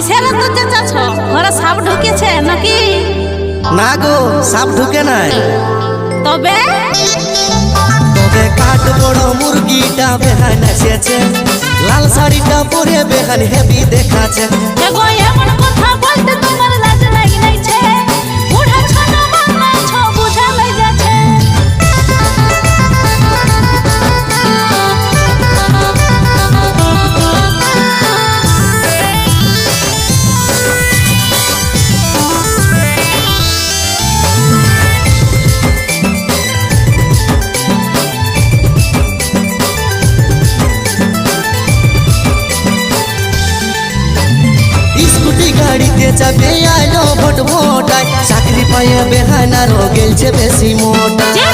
কিসের এত চেঁচাছ? ঘরে সাপ ঢুকেছে নাকি? না গো, সাপ ঢুকে নাই। তবে তবে কাঠ বড় মুরগিটা বেহান এসেছে, লাল শাড়িটা পরে বেহান হেভি দেখাচ্ছে। এগো এমন কথা বলতে তোমার লাজ লাগি নাইছে? বুড়া ছোট বানাইছ বুঝা লই যাচ্ছে। স্কুটি গাড়িতে যাবে আইলো ভোট ভোটায়, চাকরি পাইয়ে বেহানারও গেলছে বেশি মোটা। যে